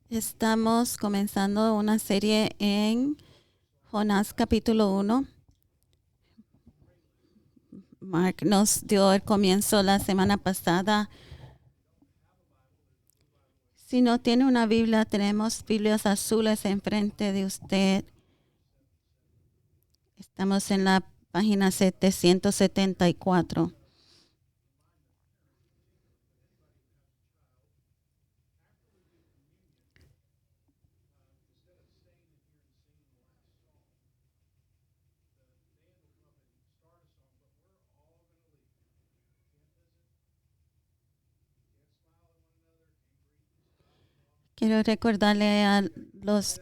Estamos comenzando una serie en Jonás capítulo 1. Mark nos dio el comienzo la semana pasada. Si no tiene una Biblia, tenemos Biblias azules enfrente de usted. Estamos en la página 774. Quiero recordarle a los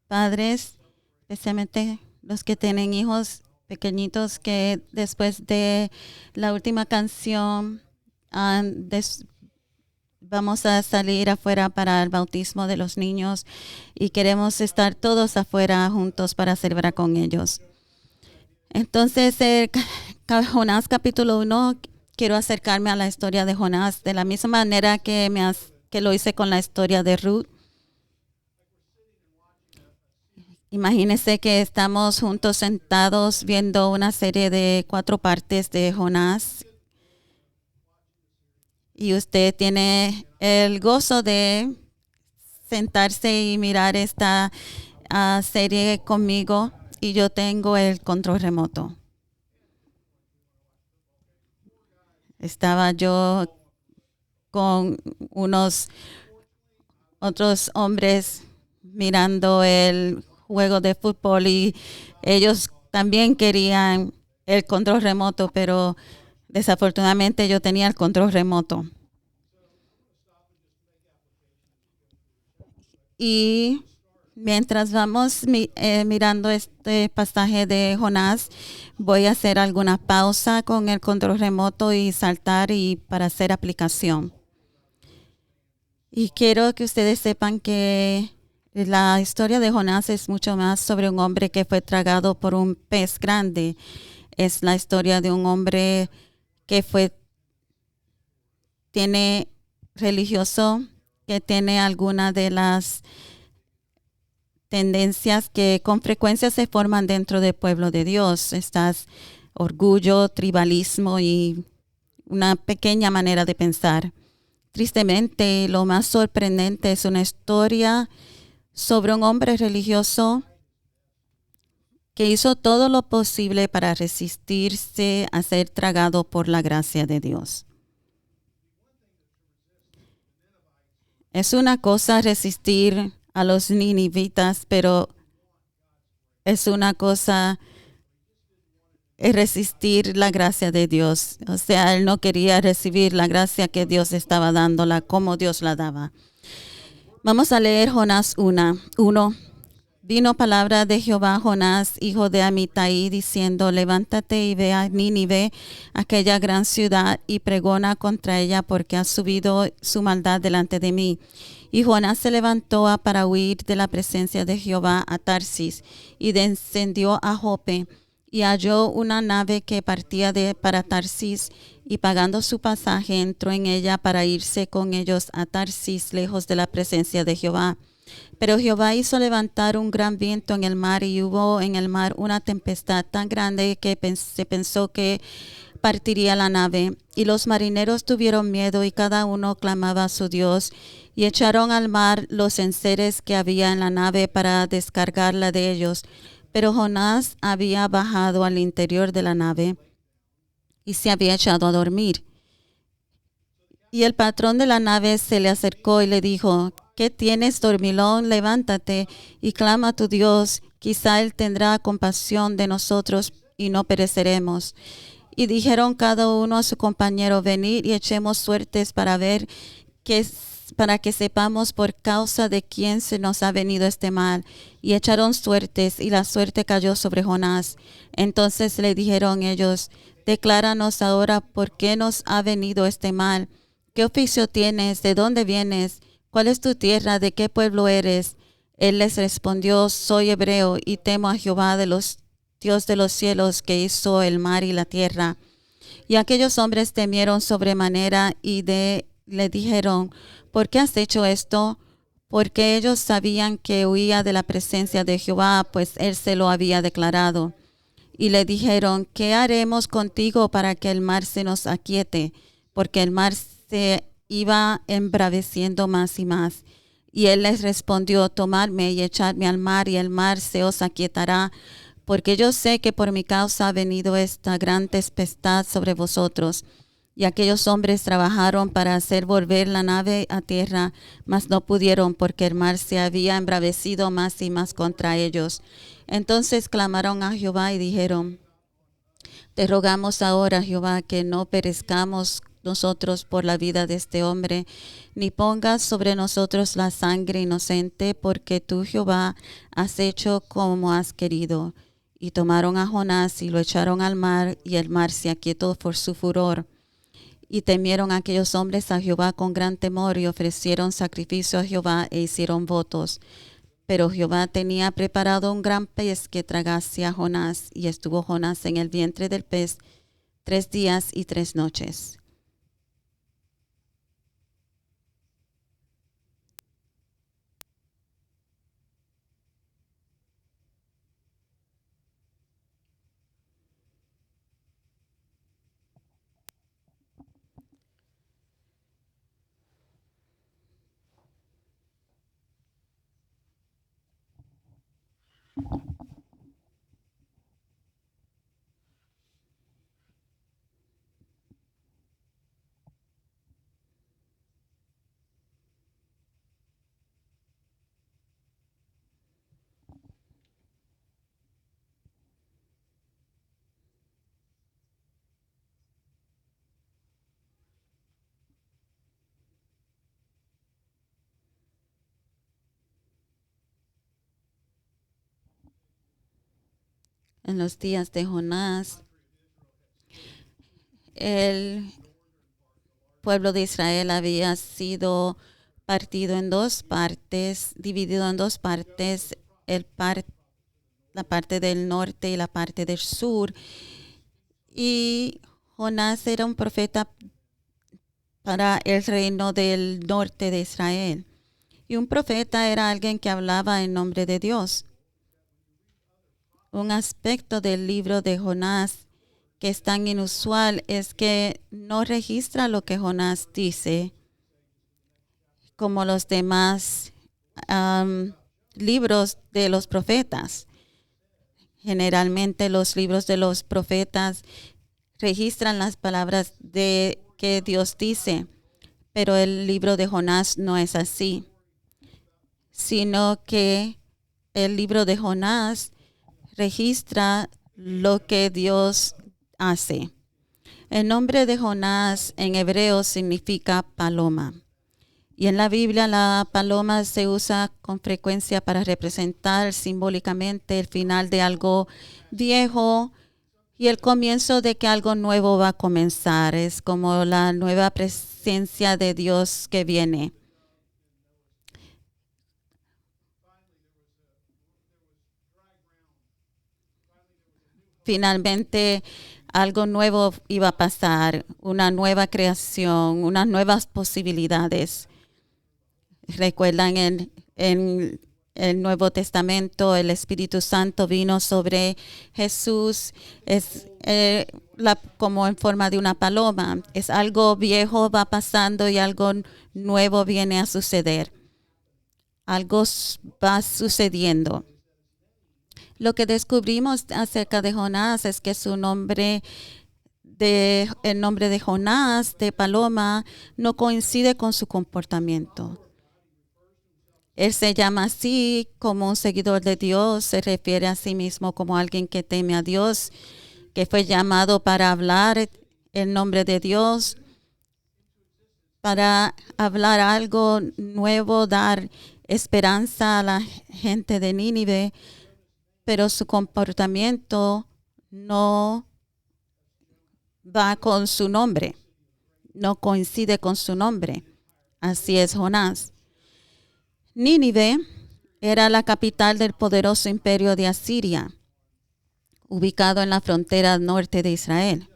padres, especialmente los que tienen hijos pequeñitos, que después de la última canción vamos a salir afuera para el bautismo de los niños y queremos estar todos afuera juntos para celebrar con ellos. Entonces, Jonás capítulo 1, quiero acercarme a la historia de Jonás de la misma manera que lo hice con la historia de Ruth. Imagínense que estamos juntos sentados viendo una serie de 4 partes de Jonás y usted tiene el gozo de sentarse y mirar esta serie conmigo y yo tengo el control remoto. Estaba yo con unos otros hombres mirando el juego de fútbol y ellos también querían el control remoto, pero desafortunadamente yo tenía el control remoto. Y mientras vamos mirando este pasaje de Jonás, voy a hacer alguna pausa con el control remoto y saltar y para hacer aplicación. Y quiero que ustedes sepan que la historia de Jonás es mucho más sobre un hombre que fue tragado por un pez grande. Es la historia de un hombre que tiene religioso, que tiene alguna de las tendencias que con frecuencia se forman dentro del pueblo de Dios. Estas orgullo, tribalismo y una pequeña manera de pensar. Tristemente, lo más sorprendente es una historia sobre un hombre religioso que hizo todo lo posible para resistirse a ser tragado por la gracia de Dios. Es una cosa resistir a los ninivitas, pero es una cosa resistir la gracia de Dios. O sea, él no quería recibir la gracia que Dios estaba dándola como Dios la daba. Vamos a leer Jonás 1. Vino palabra de Jehová a Jonás, hijo de Amitai, diciendo: levántate y ve a Nínive, aquella gran ciudad, y pregona contra ella, porque ha subido su maldad delante de mí. Y Jonás se levantó para huir de la presencia de Jehová a Tarsis, y descendió a Jope, y halló una nave que partía para Tarsis, y pagando su pasaje entró en ella para irse con ellos a Tarsis, lejos de la presencia de Jehová. Pero Jehová hizo levantar un gran viento en el mar, y hubo en el mar una tempestad tan grande que se pensó que partiría la nave. Y los marineros tuvieron miedo, y cada uno clamaba a su Dios, y echaron al mar los enseres que había en la nave para descargarla de ellos. Pero Jonás había bajado al interior de la nave y se había echado a dormir. Y el patrón de la nave se le acercó y le dijo: ¿qué tienes, dormilón? Levántate y clama a tu Dios. Quizá él tendrá compasión de nosotros y no pereceremos. Y dijeron cada uno a su compañero: venid y echemos suertes para ver para que sepamos por causa de quién se nos ha venido este mal. Y echaron suertes, y la suerte cayó sobre Jonás. Entonces le dijeron ellos: decláranos ahora por qué nos ha venido este mal. ¿Qué oficio tienes? ¿De dónde vienes? ¿Cuál es tu tierra? ¿De qué pueblo eres? Él les respondió: soy hebreo y temo a Jehová Dios de los cielos, que hizo el mar y la tierra. Y aquellos hombres temieron sobremanera y le dijeron: ¿por qué has hecho esto? porque ellos sabían que huía de la presencia de Jehová, pues él se lo había declarado. Y le dijeron, ¿qué haremos contigo para que el mar se nos aquiete? Porque el mar se iba embraveciendo más y más. Y él les respondió, tomadme y echadme al mar, y el mar se os aquietará, porque yo sé que por mi causa ha venido esta gran tempestad sobre vosotros. Y aquellos hombres trabajaron para hacer volver la nave a tierra, mas no pudieron, porque el mar se había embravecido más y más contra ellos. Entonces clamaron a Jehová y dijeron, te rogamos ahora, Jehová, que no perezcamos nosotros por la vida de este hombre, ni pongas sobre nosotros la sangre inocente, porque tú, Jehová, has hecho como has querido. Y tomaron a Jonás y lo echaron al mar, y el mar se aquietó por su furor. Y temieron aquellos hombres a Jehová con gran temor, y ofrecieron sacrificio a Jehová e hicieron votos. Pero Jehová tenía preparado un gran pez que tragase a Jonás, y estuvo Jonás en el vientre del pez 3 días y 3 noches. En los días de Jonás, el pueblo de Israel había sido partido en 2 partes, dividido en 2 partes, la parte del norte y la parte del sur. Y Jonás era un profeta para el reino del norte de Israel. Y un profeta era alguien que hablaba en nombre de Dios. Un aspecto del libro de Jonás que es tan inusual es que no registra lo que Jonás dice como los demás libros de los profetas. Generalmente los libros de los profetas registran las palabras de que Dios dice, pero el libro de Jonás no es así, sino que el libro de Jonás registra lo que Dios hace. El nombre de Jonás en hebreo significa paloma. Y en la Biblia la paloma se usa con frecuencia para representar simbólicamente el final de algo viejo y el comienzo de que algo nuevo va a comenzar. Es como la nueva presencia de Dios que viene. Finalmente algo nuevo iba a pasar, una nueva creación, unas nuevas posibilidades. Recuerdan en el Nuevo Testamento, el Espíritu Santo vino sobre Jesús, es como en forma de una paloma. Es algo viejo va pasando y algo nuevo viene a suceder. Algo va sucediendo. Lo que descubrimos acerca de Jonás es que el nombre de Jonás, de paloma, no coincide con su comportamiento. Él se llama así como un seguidor de Dios, se refiere a sí mismo como alguien que teme a Dios, que fue llamado para hablar el nombre de Dios, para hablar algo nuevo, dar esperanza a la gente de Nínive, pero su comportamiento no va con su nombre, no coincide con su nombre. Así es Jonás. Nínive era la capital del poderoso imperio de Asiria, ubicado en la frontera norte de Israel.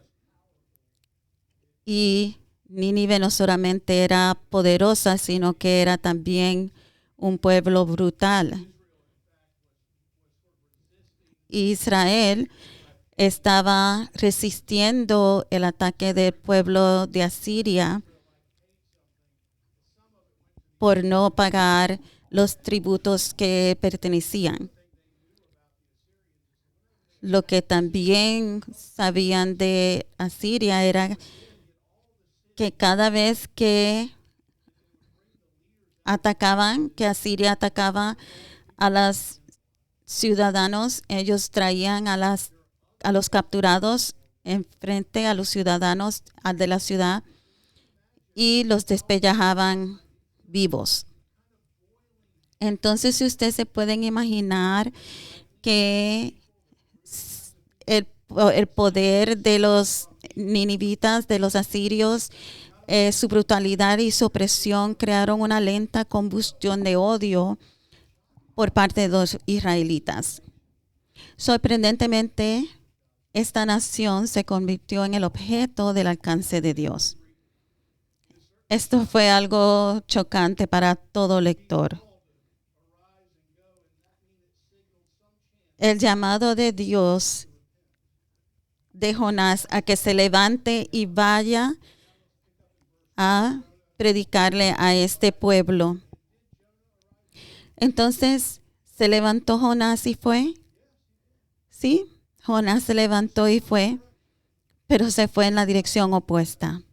Y Nínive no solamente era poderosa, sino que era también un pueblo brutal. Israel estaba resistiendo el ataque del pueblo de Asiria por no pagar los tributos que pertenecían. Lo que también sabían de Asiria era que cada vez que Asiria atacaba a los ciudadanos, ellos traían a los capturados enfrente a los ciudadanos de la ciudad y los despellajaban vivos. Entonces, si ustedes se pueden imaginar que el poder de los ninivitas, de los asirios, su brutalidad y su opresión crearon una lenta combustión de odio por parte de los israelitas. Sorprendentemente, esta nación se convirtió en el objeto del alcance de Dios. Esto fue algo chocante para todo lector. El llamado de Dios de Jonás a que se levante y vaya a predicarle a este pueblo. Entonces, ¿se levantó Jonás y fue? Sí, Jonás se levantó y fue, pero se fue en la dirección opuesta.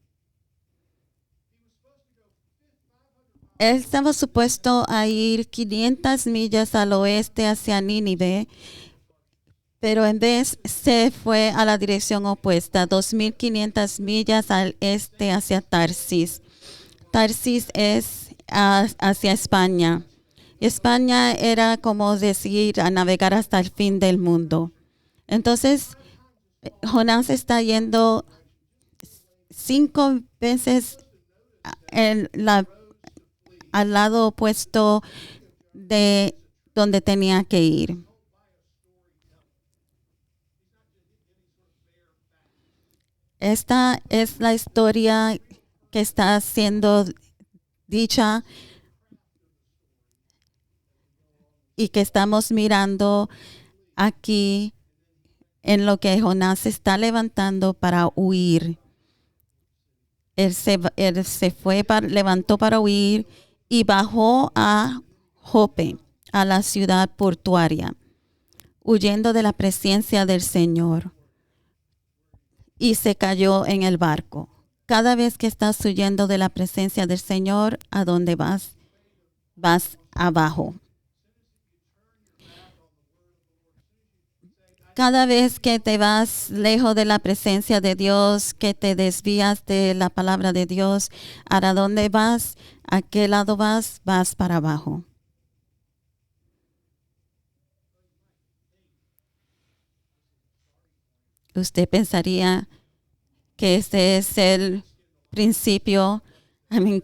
Él estaba supuesto a ir 500 millas al oeste hacia Nínive, pero en vez se fue a la dirección opuesta, 2.500 millas al este hacia Tarsis. Tarsis es hacia España. España era como decir a navegar hasta el fin del mundo. Entonces, Jonás está yendo 5 veces al lado opuesto de donde tenía que ir. Esta es la historia que está siendo dicha y que estamos mirando aquí en lo que Jonás se está levantando para huir. Él se levantó para huir y bajó a Jope, a la ciudad portuaria, huyendo de la presencia del Señor. Y se cayó en el barco. Cada vez que estás huyendo de la presencia del Señor, ¿a dónde vas? Vas abajo. Cada vez que te vas lejos de la presencia de Dios, que te desvías de la palabra de Dios, ¿a dónde vas? ¿A qué lado vas? Vas para abajo. Usted pensaría que este es el principio.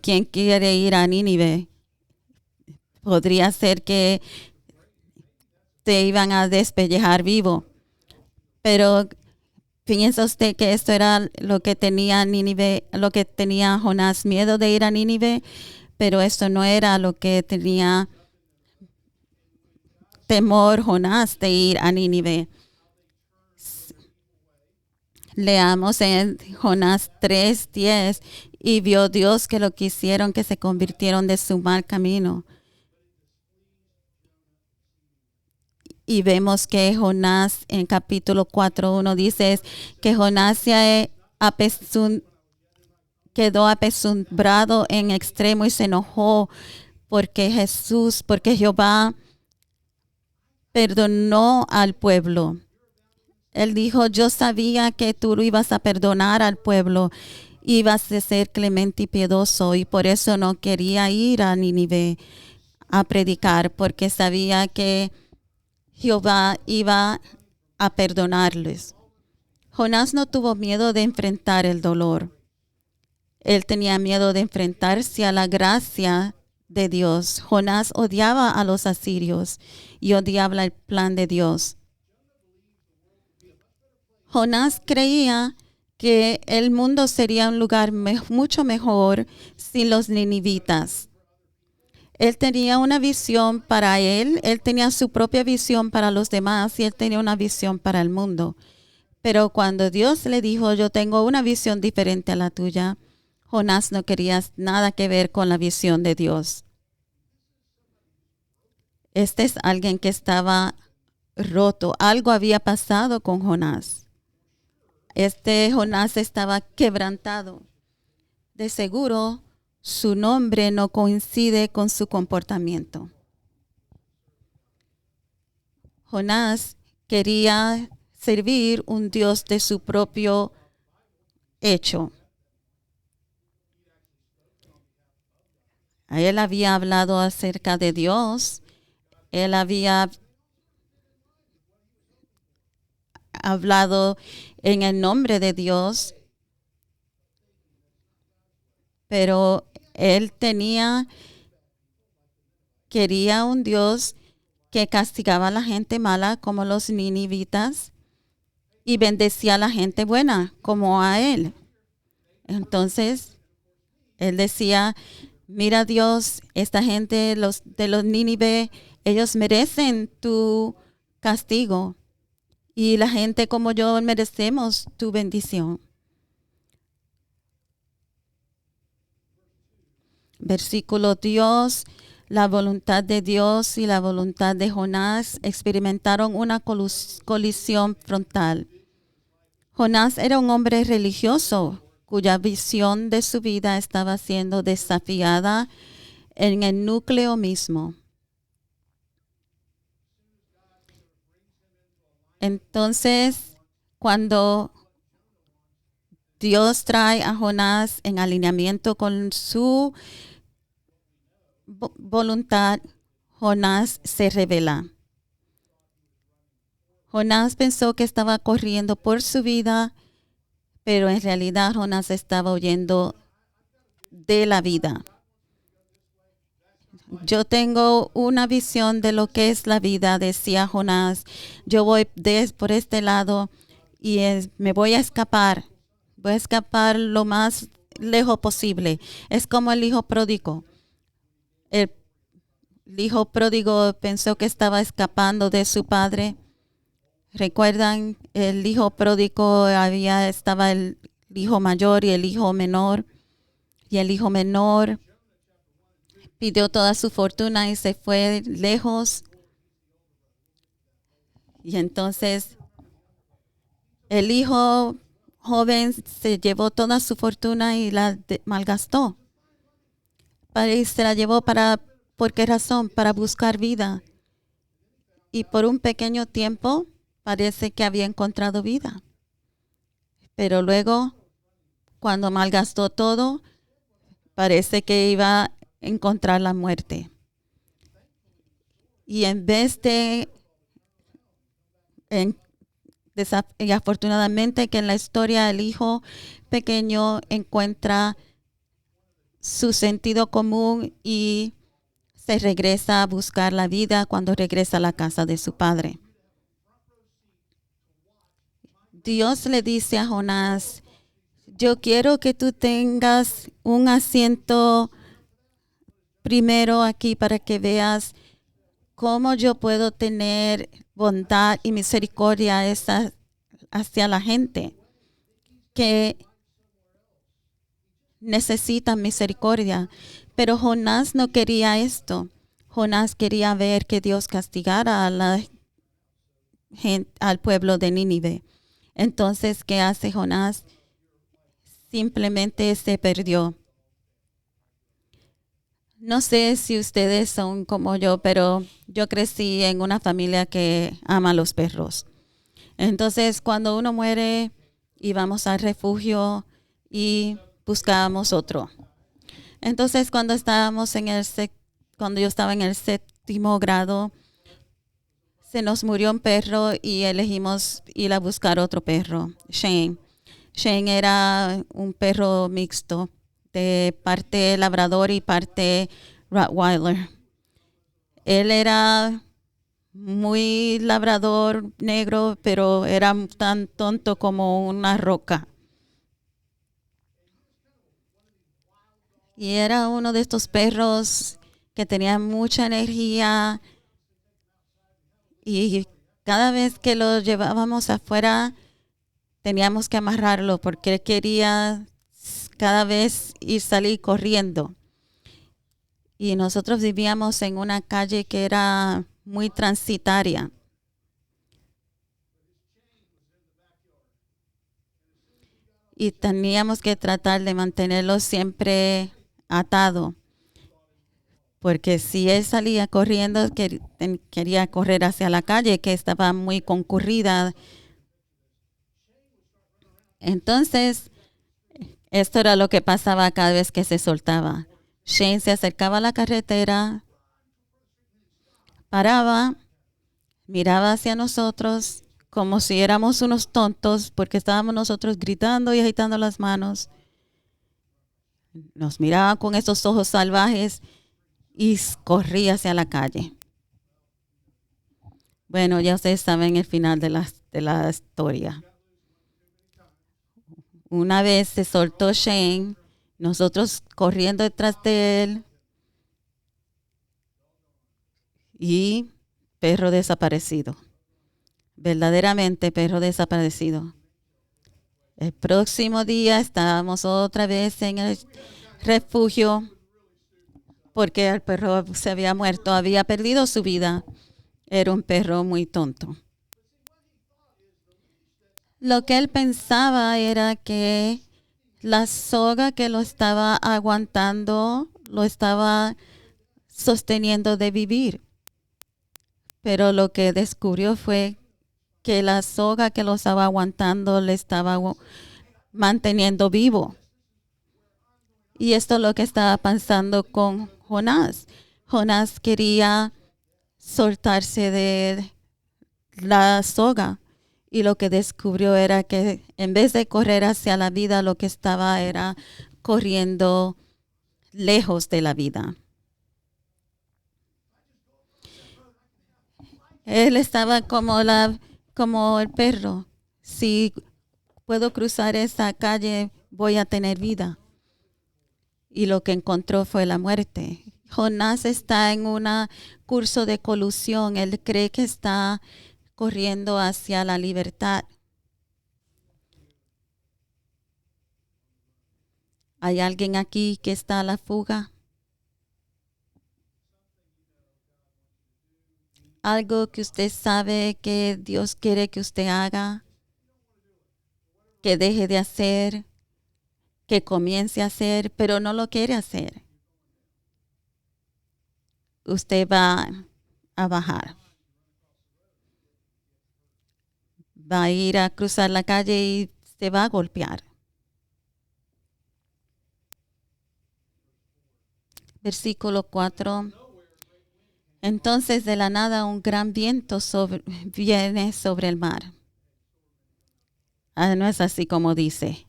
¿Quién quiere ir a Nínive? Podría ser que te iban a despellejar vivo. Pero piensa usted que esto era lo que tenía Nínive, lo que tenía Jonás, miedo de ir a Nínive, pero esto no era lo que tenía temor Jonás de ir a Nínive. Leamos en Jonás 3:10, y vio Dios que lo que hicieron, que se convirtieron de su mal camino. Y vemos que Jonás en capítulo 4:1 dice que Jonás quedó apesumbrado en extremo y se enojó porque Jehová perdonó al pueblo. Él dijo, yo sabía que tú lo ibas a perdonar al pueblo, ibas a ser clemente y piadoso, y por eso no quería ir a Nínive a predicar, porque sabía que Jehová iba a perdonarles. Jonás no tuvo miedo de enfrentar el dolor. Él tenía miedo de enfrentarse a la gracia de Dios. Jonás odiaba a los asirios y odiaba el plan de Dios. Jonás creía que el mundo sería un lugar mucho mejor sin los ninivitas. Él tenía una visión para él tenía su propia visión para los demás y él tenía una visión para el mundo. Pero cuando Dios le dijo, yo tengo una visión diferente a la tuya, Jonás no quería nada que ver con la visión de Dios. Este es alguien que estaba roto. Algo había pasado con Jonás. Este Jonás estaba quebrantado. De seguro, su nombre no coincide con su comportamiento. Jonás quería servir un Dios de su propio hecho. Él había hablado acerca de Dios. Él había hablado en el nombre de Dios. Pero él quería un Dios que castigaba a la gente mala como los ninivitas y bendecía a la gente buena como a él. Entonces, él decía, mira Dios, esta gente de los Nínive, ellos merecen tu castigo y la gente como yo merecemos tu bendición. Versículo 2, la voluntad de Dios y la voluntad de Jonás experimentaron una colisión frontal. Jonás era un hombre religioso cuya visión de su vida estaba siendo desafiada en el núcleo mismo. Entonces, cuando Dios trae a Jonás en alineamiento con su voluntad, Jonás se revela. Jonás pensó que estaba corriendo por su vida, pero en realidad Jonás estaba huyendo de la vida. Yo tengo una visión de lo que es la vida, decía Jonás. Yo voy por este lado y me voy a escapar. Voy a escapar lo más lejos posible. Es como el hijo pródigo. El hijo pródigo pensó que estaba escapando de su padre. ¿Recuerdan? El hijo pródigo estaba el hijo mayor y el hijo menor. Y el hijo menor pidió toda su fortuna y se fue lejos. Y entonces el hijo joven se llevó toda su fortuna y la malgastó. Y se la llevó ¿por qué razón? Para buscar vida. Y por un pequeño tiempo parece que había encontrado vida. Pero luego, cuando malgastó todo, parece que iba a encontrar la muerte. Y en vez de, afortunadamente que en la historia el hijo pequeño encuentra su sentido común y se regresa a buscar la vida cuando regresa a la casa de su padre. Dios le dice a Jonás, yo quiero que tú tengas un asiento primero aquí para que veas cómo yo puedo tener bondad y misericordia hacia la gente que necesita misericordia. Pero Jonás no quería esto. Jonás quería ver que Dios castigara a al pueblo de Nínive. Entonces, ¿qué hace Jonás? Simplemente se perdió. No sé si ustedes son como yo, pero yo crecí en una familia que ama a los perros. Entonces, cuando uno muere, íbamos al refugio y buscábamos otro. Entonces, cuando yo estaba en el séptimo grado, se nos murió un perro y elegimos ir a buscar otro perro, Shane. Shane era un perro mixto, de parte labrador y parte Rottweiler. Él era muy labrador negro, pero era tan tonto como una roca. Y era uno de estos perros que tenía mucha energía y cada vez que lo llevábamos afuera teníamos que amarrarlo porque él quería cada vez salir corriendo. Y nosotros vivíamos en una calle que era muy transitaria. Y teníamos que tratar de mantenerlo siempre atado. Porque si él salía corriendo, quería correr hacia la calle, que estaba muy concurrida. Entonces, esto era lo que pasaba cada vez que se soltaba. Shane se acercaba a la carretera, paraba, miraba hacia nosotros como si éramos unos tontos porque estábamos nosotros gritando y agitando las manos. Nos miraba con esos ojos salvajes y corría hacia la calle. Bueno, ya ustedes saben el final de la historia. Una vez se soltó Shane, nosotros corriendo detrás de él y perro desaparecido. Verdaderamente perro desaparecido. El próximo día estábamos otra vez en el refugio porque el perro se había muerto, había perdido su vida. Era un perro muy tonto. Lo que él pensaba era que la soga que lo estaba aguantando lo estaba sosteniendo de vivir. Pero lo que descubrió fue que la soga que lo estaba aguantando le estaba manteniendo vivo. Y esto es lo que estaba pasando con Jonás. Jonás quería soltarse de la soga y lo que descubrió era que en vez de correr hacia la vida, lo que estaba era corriendo lejos de la vida. Él estaba como el perro. Si puedo cruzar esa calle, voy a tener vida. Y lo que encontró fue la muerte. Jonás está en un curso de colusión. Él cree que está corriendo hacia la libertad. ¿Hay alguien aquí que está a la fuga? Algo que usted sabe que Dios quiere que usted haga, que deje de hacer, que comience a hacer, pero no lo quiere hacer. Usted va a bajar. Va a ir a cruzar la calle y se va a golpear. Versículo 4. Entonces de la nada un gran viento viene sobre el mar. No es así como dice.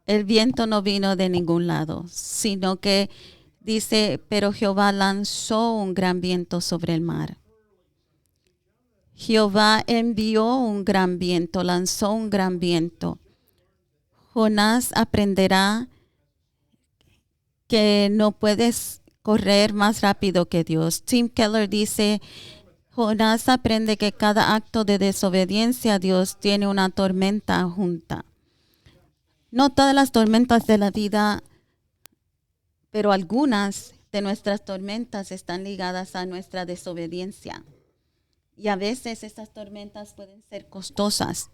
El viento no vino de ningún lado, sino que dice, pero Jehová lanzó un gran viento sobre el mar. Jehová envió un gran viento, lanzó un gran viento. Jonás aprenderá que no puedes correr más rápido que Dios. Tim Keller dice, Jonás aprende que cada acto de desobediencia a Dios tiene una tormenta junta. No todas las tormentas de la vida, pero algunas de nuestras tormentas están ligadas a nuestra desobediencia. Y a veces estas tormentas pueden ser costosas.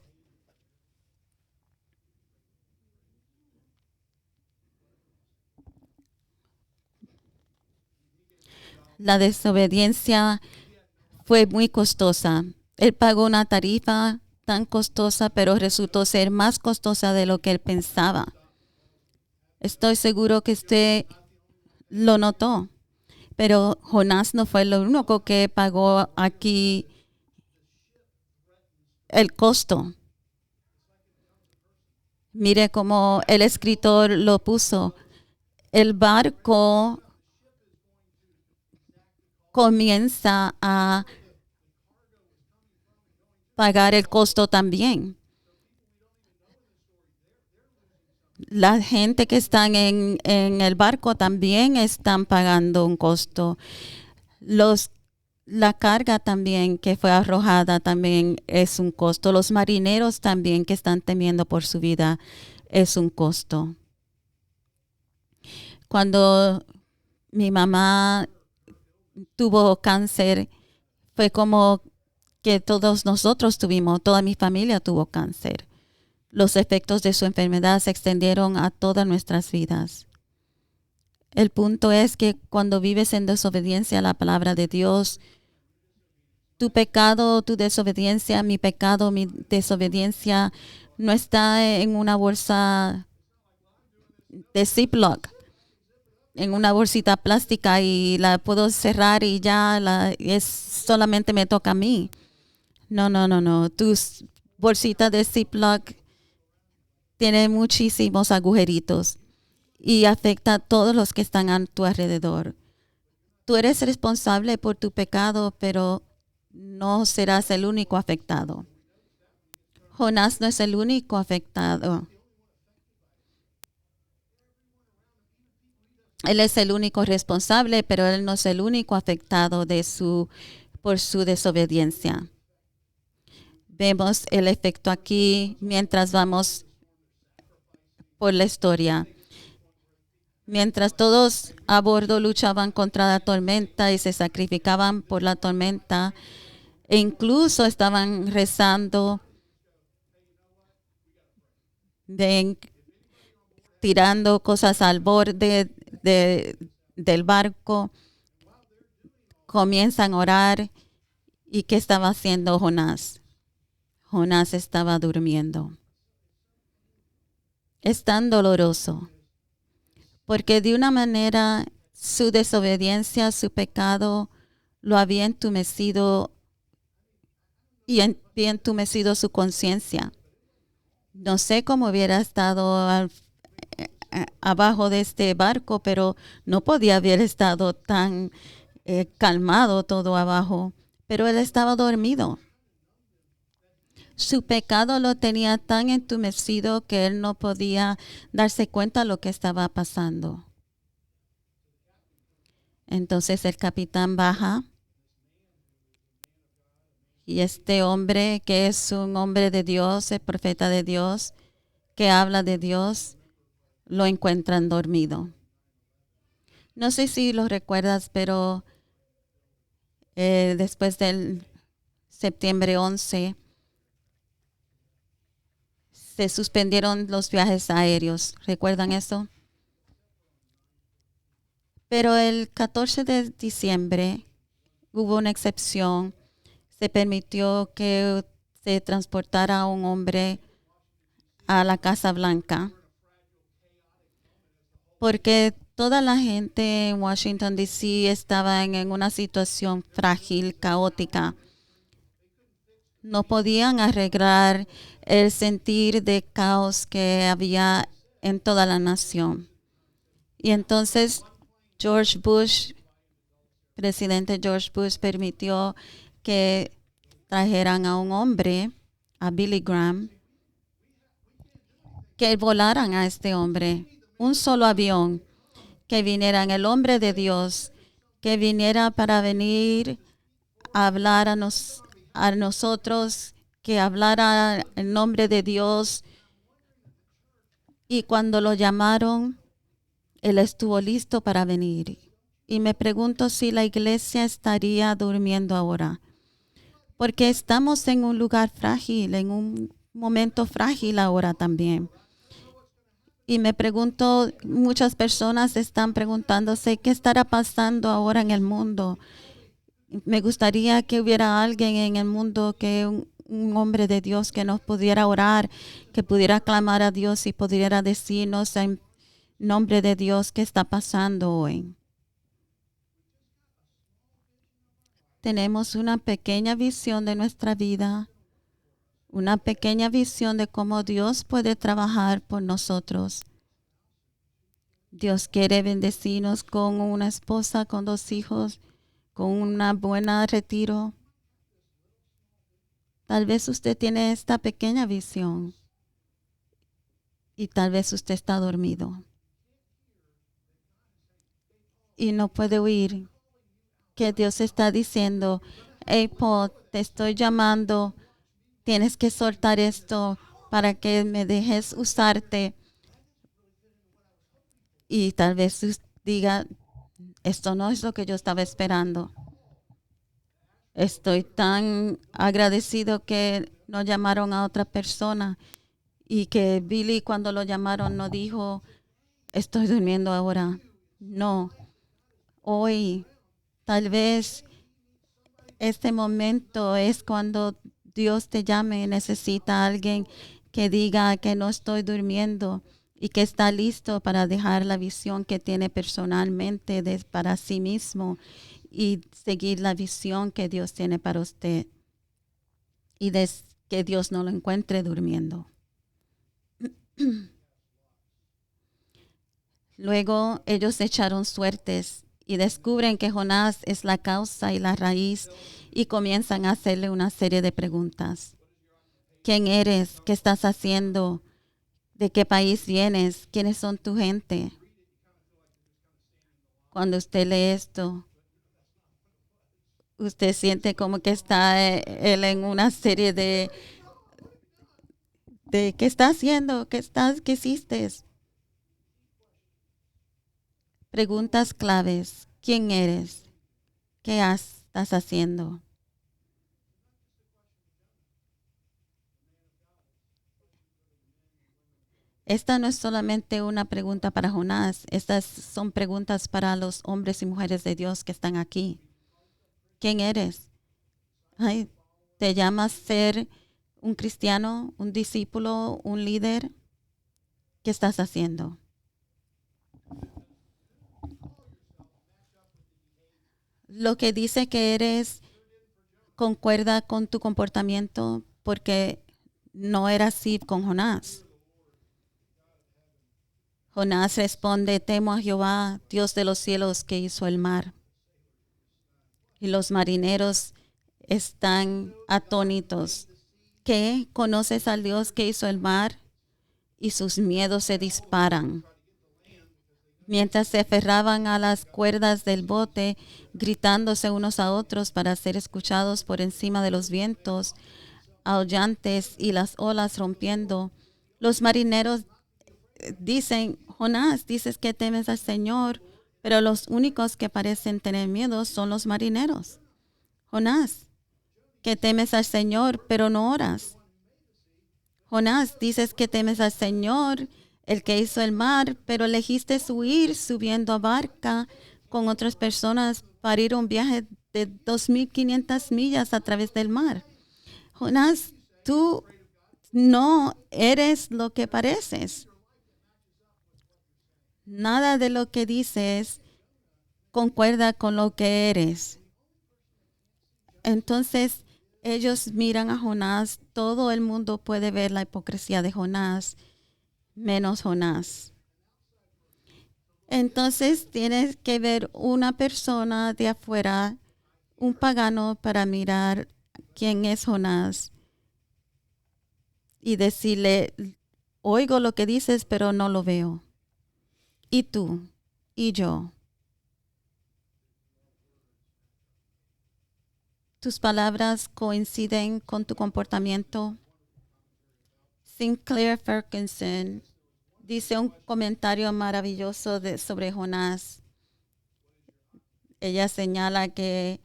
La desobediencia fue muy costosa. Él pagó una tarifa tan costosa, pero resultó ser más costosa de lo que él pensaba. Estoy seguro que usted lo notó, pero Jonás no fue lo único que pagó aquí el costo. Mire cómo el escritor lo puso. El barco comienza a pagar el costo también. La gente que están en el barco también están pagando un costo. La carga también que fue arrojada también es un costo. Los marineros también que están temiendo por su vida es un costo. Cuando mi mamá tuvo cáncer, fue como que todos nosotros tuvimos, toda mi familia tuvo cáncer. Los efectos de su enfermedad se extendieron a todas nuestras vidas. El punto es que cuando vives en desobediencia a la palabra de Dios, tu pecado, tu desobediencia, mi pecado, mi desobediencia, no está en una bolsa de Ziploc, en una bolsita plástica y la puedo cerrar y ya solamente me toca a mí. No. Tus bolsitas de Ziploc tienen muchísimos agujeritos y afecta a todos los que están a tu alrededor. Tú eres responsable por tu pecado, pero no serás el único afectado. Jonás no es el único afectado. Él es el único responsable, pero él no es el único afectado por su desobediencia. Vemos el efecto aquí mientras vamos por la historia. Mientras todos a bordo luchaban contra la tormenta y se sacrificaban por la tormenta, e incluso estaban rezando, tirando cosas al borde del barco, comienzan a orar. ¿Y qué estaba haciendo Jonás? Jonás estaba durmiendo. Es tan doloroso, porque de una manera su desobediencia, su pecado, lo había entumecido y había entumecido su conciencia. No sé cómo hubiera estado abajo de este barco, pero no podía haber estado tan calmado todo abajo, pero él estaba dormido. Su pecado lo tenía tan entumecido que él no podía darse cuenta de lo que estaba pasando. Entonces el capitán baja y este hombre, que es un hombre de Dios, el profeta de Dios, que habla de Dios, lo encuentran dormido. No sé si lo recuerdas, pero después del septiembre 11 se suspendieron los viajes aéreos. ¿Recuerdan eso? Pero el 14 de diciembre hubo una excepción. Se permitió que se transportara a un hombre a la Casa Blanca, porque toda la gente en Washington, D.C. estaba en una situación frágil, caótica. No podían arreglar el sentir de caos que había en toda la nación. Y entonces presidente George Bush, permitió que trajeran a un hombre, a Billy Graham, que volaran a este hombre, un solo avión, que vinieran el hombre de Dios, que viniera para venir a hablar a nosotros, que hablara el nombre de Dios. Y cuando lo llamaron, él estuvo listo para venir. Y me pregunto si la iglesia estaría durmiendo ahora, porque estamos en un lugar frágil, en un momento frágil ahora también. Y me pregunto, muchas personas están preguntándose qué estará pasando ahora en el mundo. Me gustaría que hubiera alguien en el mundo, un hombre de Dios que nos pudiera orar, que pudiera clamar a Dios y pudiera decirnos en nombre de Dios qué está pasando hoy. Tenemos una pequeña visión de nuestra vida, una pequeña visión de cómo Dios puede trabajar por nosotros. Dios quiere bendecirnos con una esposa, con 2 hijos, con una buena retiro. Tal vez usted tiene esta pequeña visión y tal vez usted está dormido y no puede oír que Dios está diciendo, hey Paul, te estoy llamando, tienes que soltar esto para que me dejes usarte. Y tal vez diga, esto no es lo que yo estaba esperando. Estoy tan agradecido que no llamaron a otra persona y que Billy cuando lo llamaron no dijo, estoy durmiendo ahora. No, hoy tal vez este momento es cuando Dios te llame y necesita a alguien que diga que no estoy durmiendo y que está listo para dejar la visión que tiene personalmente para sí mismo y seguir la visión que Dios tiene para usted y que Dios no lo encuentre durmiendo. Luego ellos echaron suertes y descubren que Jonás es la causa y la raíz y comienzan a hacerle una serie de preguntas. ¿Quién eres? ¿Qué estás haciendo? ¿De qué país vienes? ¿Quiénes son tu gente? Cuando usted lee esto, usted siente como que está él en una serie de ¿qué está haciendo? ¿Qué hiciste? Preguntas claves. ¿Quién eres? ¿Qué estás haciendo? Esta no es solamente una pregunta para Jonás, estas son preguntas para los hombres y mujeres de Dios que están aquí. ¿Quién eres? Ay, ¿te llamas ser un cristiano, un discípulo, un líder? ¿Qué estás haciendo? Lo que dice que eres concuerda con tu comportamiento porque no era así con Jonás. Jonás responde, temo a Jehová, Dios de los cielos, que hizo el mar. Y los marineros están atónitos. ¿Qué? ¿Conoces al Dios que hizo el mar? Y sus miedos se disparan. Mientras se aferraban a las cuerdas del bote, gritándose unos a otros para ser escuchados por encima de los vientos aullantes y las olas rompiendo, los marineros dicen, Jonás, dices que temes al Señor, pero los únicos que parecen tener miedo son los marineros. Jonás, que temes al Señor, pero no oras. Jonás, dices que temes al Señor, el que hizo el mar, pero elegiste huir subiendo a barca con otras personas para ir a un viaje de 2.500 millas a través del mar. Jonás, tú no eres lo que pareces. Nada de lo que dices concuerda con lo que eres. Entonces ellos miran a Jonás, todo el mundo puede ver la hipocresía de Jonás, menos Jonás. Entonces tienes que ver una persona de afuera, un pagano, para mirar quién es Jonás y decirle, oigo lo que dices, pero no lo veo. Y tú, y yo. Tus palabras coinciden con tu comportamiento. Sinclair Ferguson dice un comentario maravilloso sobre Jonás. Ella señala que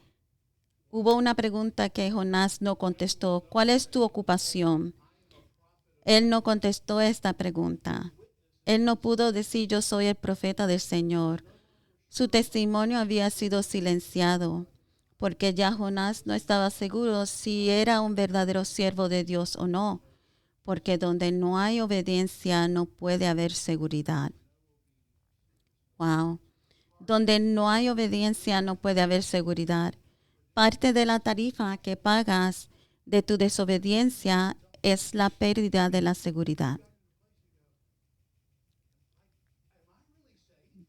hubo una pregunta que Jonás no contestó. ¿Cuál es tu ocupación? Él no contestó esta pregunta. Él no pudo decir yo soy el profeta del Señor. Su testimonio había sido silenciado porque ya Jonás no estaba seguro si era un verdadero siervo de Dios o no, porque donde no hay obediencia no puede haber seguridad. Wow. Donde no hay obediencia no puede haber seguridad. Parte de la tarifa que pagas de tu desobediencia es la pérdida de la seguridad.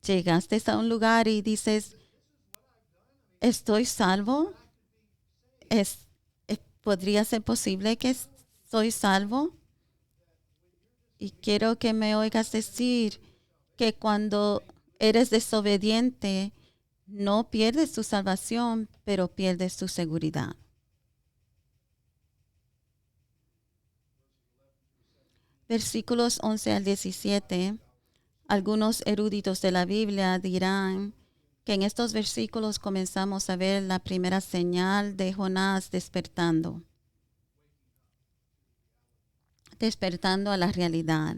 Llegaste a un lugar y dices, ¿estoy salvo? ¿Podría ser posible que soy salvo? Y quiero que me oigas decir que cuando eres desobediente, no pierdes tu salvación, pero pierdes tu seguridad. Versículos 11 al 17. Algunos eruditos de la Biblia dirán que en estos versículos comenzamos a ver la primera señal de Jonás despertando a la realidad.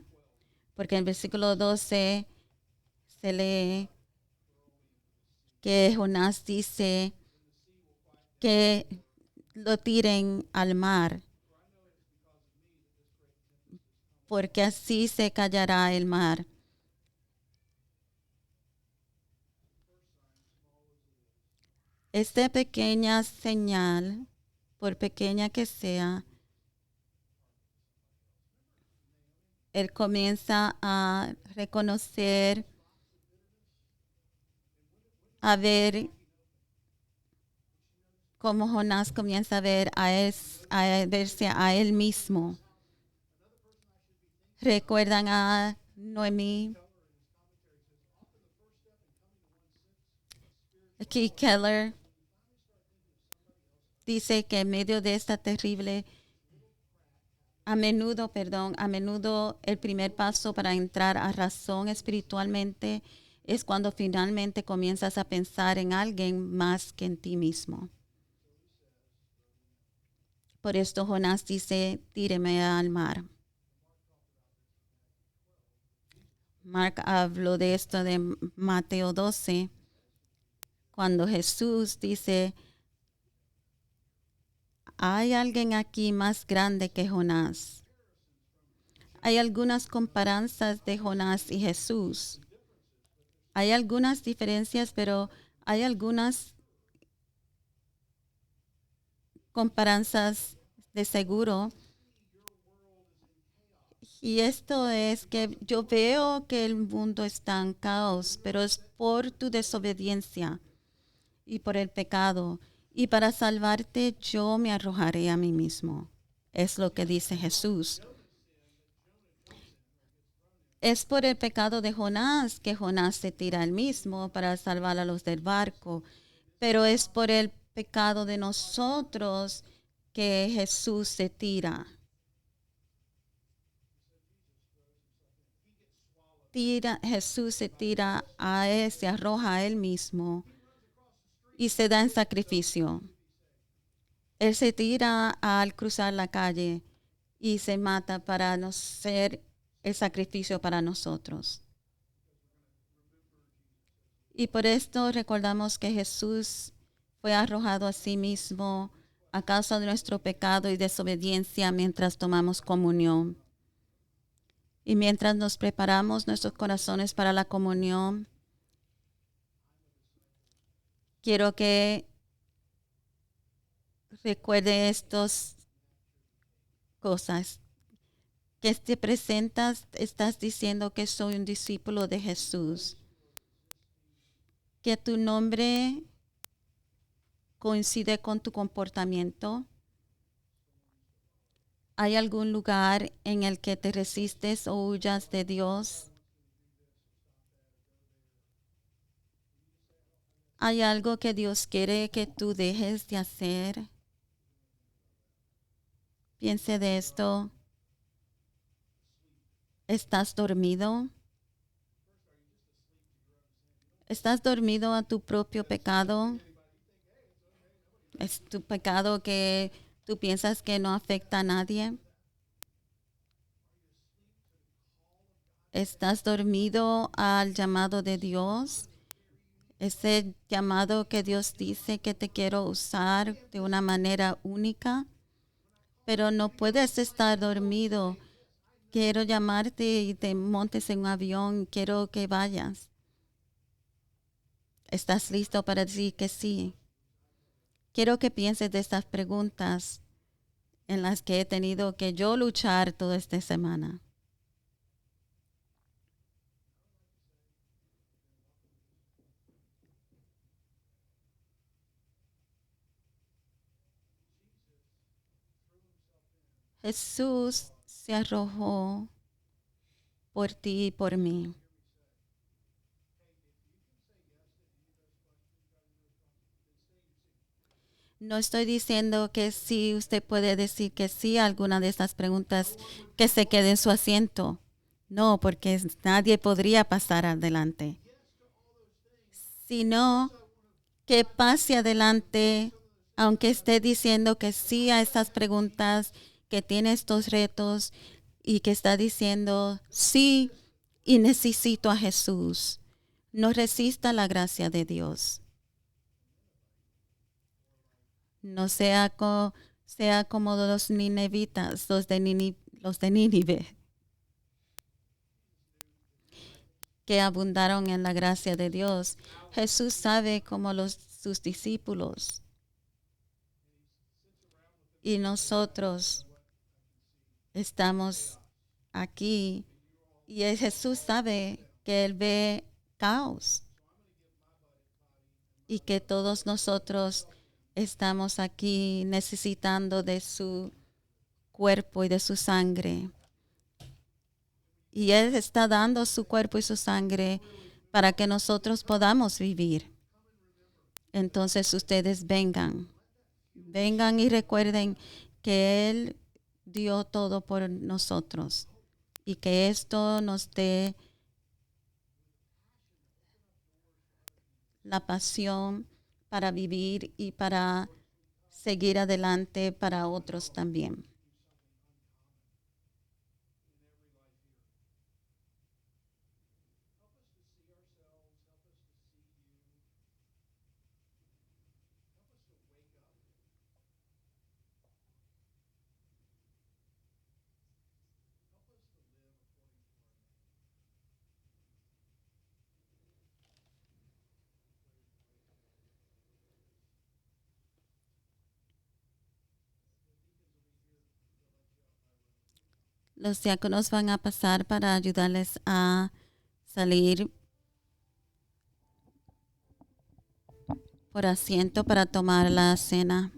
Porque en el versículo 12 se lee que Jonás dice que lo tiren al mar, porque así se callará el mar. Esta pequeña señal, por pequeña que sea, él comienza a reconocer, a ver cómo Jonás comienza a ver a verse a él mismo. ¿Recuerdan a Noemí? Keith Keller dice que en medio de esta terrible, a menudo el primer paso para entrar a razón espiritualmente es cuando finalmente comienzas a pensar en alguien más que en ti mismo. Por esto Jonás dice, tíreme al mar. Mark habló de esto de Mateo 12, cuando Jesús dice, hay alguien aquí más grande que Jonás. Hay algunas comparanzas de Jonás y Jesús. Hay algunas diferencias, pero hay algunas comparanzas de seguro. Y esto es que yo veo que el mundo está en caos, pero es por tu desobediencia y por el pecado. Y para salvarte yo me arrojaré a mí mismo. Es lo que dice Jesús. Es por el pecado de Jonás que Jonás se tira él mismo para salvar a los del barco. Pero es por el pecado de nosotros que Jesús se tira. Jesús se tira a él, se arroja a él mismo y se da en sacrificio. Él se tira al cruzar la calle y se mata para no ser el sacrificio para nosotros. Y por esto recordamos que Jesús fue arrojado a sí mismo a causa de nuestro pecado y desobediencia mientras tomamos comunión. Y mientras nos preparamos nuestros corazones para la comunión, quiero que recuerde estas cosas. Que te presentas, estás diciendo que soy un discípulo de Jesús. Que tu nombre coincide con tu comportamiento. ¿Hay algún lugar en el que te resistes o huyas de Dios? ¿Hay algo que Dios quiere que tú dejes de hacer? Piense de esto. ¿Estás dormido? ¿Estás dormido a tu propio pecado? ¿Es tu pecado que tú piensas que no afecta a nadie? ¿Estás dormido al llamado de Dios? Ese llamado que Dios dice que te quiero usar de una manera única, pero no puedes estar dormido. Quiero llamarte y te montes en un avión, quiero que vayas. ¿Estás listo para decir que sí? Quiero que pienses de estas preguntas en las que he tenido que yo luchar toda esta semana. Jesús se arrojó por ti y por mí. No estoy diciendo que sí, usted puede decir que sí a alguna de estas preguntas, que se quede en su asiento. No, porque nadie podría pasar adelante. Sino que pase adelante, aunque esté diciendo que sí a estas preguntas, que tiene estos retos y que está diciendo sí y necesito a Jesús. No resista la gracia de Dios. No sea como los ninevitas, los de Nínive, que abundaron en la gracia de Dios. Jesús sabe como sus discípulos y nosotros estamos aquí y Jesús sabe que Él ve caos y que todos nosotros estamos aquí necesitando de su cuerpo y de su sangre. Y Él está dando su cuerpo y su sangre para que nosotros podamos vivir. Entonces ustedes vengan y recuerden que Él dio todo por nosotros y que esto nos dé la pasión para vivir y para seguir adelante para otros también. Los diáconos van a pasar para ayudarles a salir por asiento para tomar la cena.